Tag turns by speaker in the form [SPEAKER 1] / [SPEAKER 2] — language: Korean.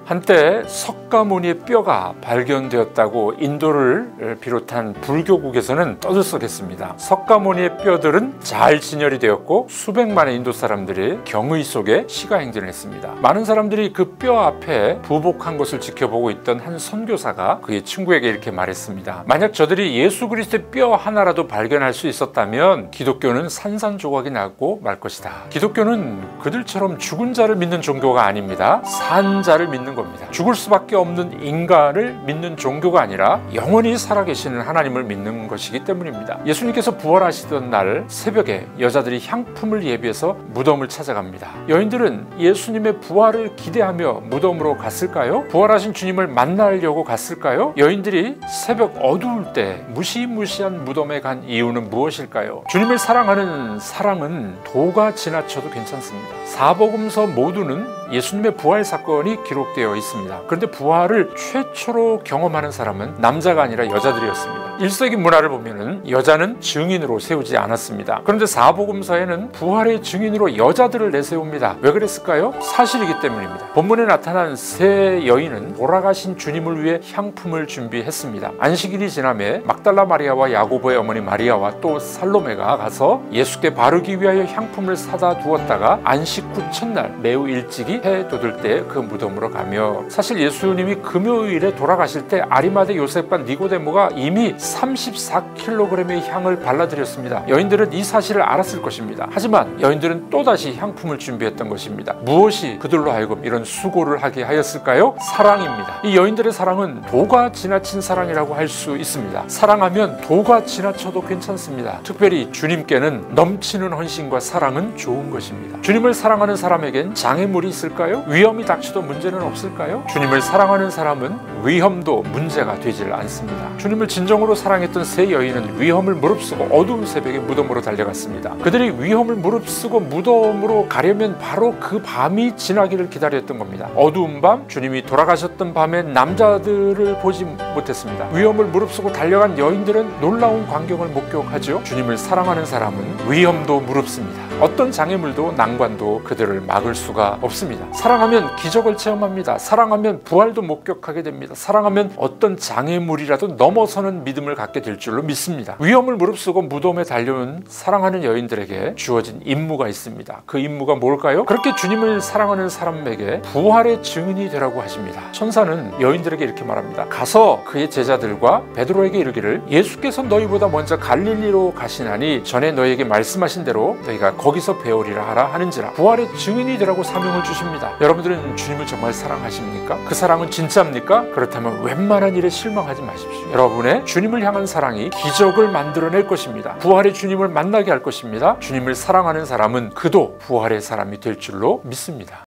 [SPEAKER 1] 한때 석가모니의 뼈가 발견되었다고 인도를 비롯한 불교국에서는 떠들썩했습니다. 석가모니의 뼈들은 잘 진열이 되었고 수백만의 인도 사람들이 경의 속에 시가행진을 했습니다. 많은 사람들이 그 뼈 앞에 부복한 것을 지켜보고 있던 한 선교사가 그의 친구에게 이렇게 말했습니다. 만약 저들이 예수 그리스도의 뼈 하나라도 발견할 수 있었다면 기독교는 산산조각이 나고 말 것이다. 기독교는 그들처럼 죽은 자를 믿는 종교가 아닙니다. 산 자를 믿는 겁니다. 죽을 수밖에 없는 인간을 믿는 종교가 아니라 영원히 살아계시는 하나님을 믿는 것이기 때문입니다. 예수님께서 부활하시던 날 새벽에 여자들이 향품을 예비해서 무덤을 찾아갑니다. 여인들은 예수님의 부활을 기대하며 무덤으로 갔을까요? 부활하신 주님을 만나려고 갔을까요? 여인들이 새벽 어두울 때 무시무시한 무덤에 간 이유는 무엇일까요? 주님을 사랑하는 사랑은 도가 지나쳐도 괜찮습니다. 사복음서 모두는 예수님의 부활 사건이 기록되어 있습니다. 그런데 부활을 최초로 경험하는 사람은 남자가 아니라 여자들이었습니다. 1세기 문화를 보면은 여자는 증인으로 세우지 않았습니다. 그런데 사복음서에는 부활의 증인으로 여자들을 내세웁니다. 왜 그랬을까요? 사실이기 때문입니다. 본문에 나타난 세 여인은 돌아가신 주님을 위해 향품을 준비했습니다. 안식일이 지남에 막달라 마리아와 야고보의 어머니 마리아와 또 살로메가 가서 예수께 바르기 위하여 향품을 사다 두었다가 안식 후 첫날 매우 일찍이 해 돋을 때 그 무덤으로 가며, 사실 예수님이 금요일에 돌아가실 때 아리마대 요셉과 니고데모가 이미 34kg의 향을 발라드렸습니다. 여인들은 이 사실을 알았을 것입니다. 하지만 여인들은 또다시 향품을 준비했던 것입니다. 무엇이 그들로 하여금 이런 수고를 하게 하였을까요? 사랑입니다. 이 여인들의 사랑은 도가 지나친 사랑이라고 할 수 있습니다. 사랑하면 도가 지나쳐도 괜찮습니다. 특별히 주님께는 넘치는 헌신과 사랑은 좋은 것입니다. 주님을 사랑하는 사람에겐 장애물이 있을까요? 위험이 닥쳐도 문제는 없을까요? 주님을 사랑하는 사람은 위험도 문제가 되질 않습니다. 주님을 진정으로 사랑했던 세 여인은 위험을 무릅쓰고 어두운 새벽에 무덤으로 달려갔습니다. 그들이 위험을 무릅쓰고 무덤으로 가려면 바로 그 밤이 지나기를 기다렸던 겁니다. 어두운 밤, 주님이 돌아가셨던 밤에 남자들을 보지 못했습니다. 위험을 무릅쓰고 달려간 여인들은 놀라운 광경을 목격하죠. 주님을 사랑하는 사람은 위험도 무릅씁니다. 어떤 장애물도 난관도 그들을 막을 수가 없습니다. 사랑하면 기적을 체험합니다. 사랑하면 부활도 목격하게 됩니다. 사랑하면 어떤 장애물이라도 넘어서는 믿음을 갖게 될 줄로 믿습니다. 위험을 무릅쓰고 무덤에 달려온 사랑하는 여인들에게 주어진 임무가 있습니다. 그 임무가 뭘까요? 그렇게 주님을 사랑하는 사람에게 부활의 증인이 되라고 하십니다. 천사는 여인들에게 이렇게 말합니다. 가서 그의 제자들과 베드로에게 이르기를 예수께서 너희보다 먼저 갈릴리로 가시나니 전에 너희에게 말씀하신 대로 너희가 거기서 배우리라 하라 하는지라. 부활의 증인이 되라고 사명을 주십니다. 여러분들은 주님을 정말 사랑하십니까? 그 사랑은 진짜입니까? 그렇다면 웬만한 일에 실망하지 마십시오. 여러분의 주님을 향한 사랑이 기적을 만들어낼 것입니다. 부활의 주님을 만나게 할 것입니다. 주님을 사랑하는 사람은 그도 부활의 사람이 될 줄로 믿습니다.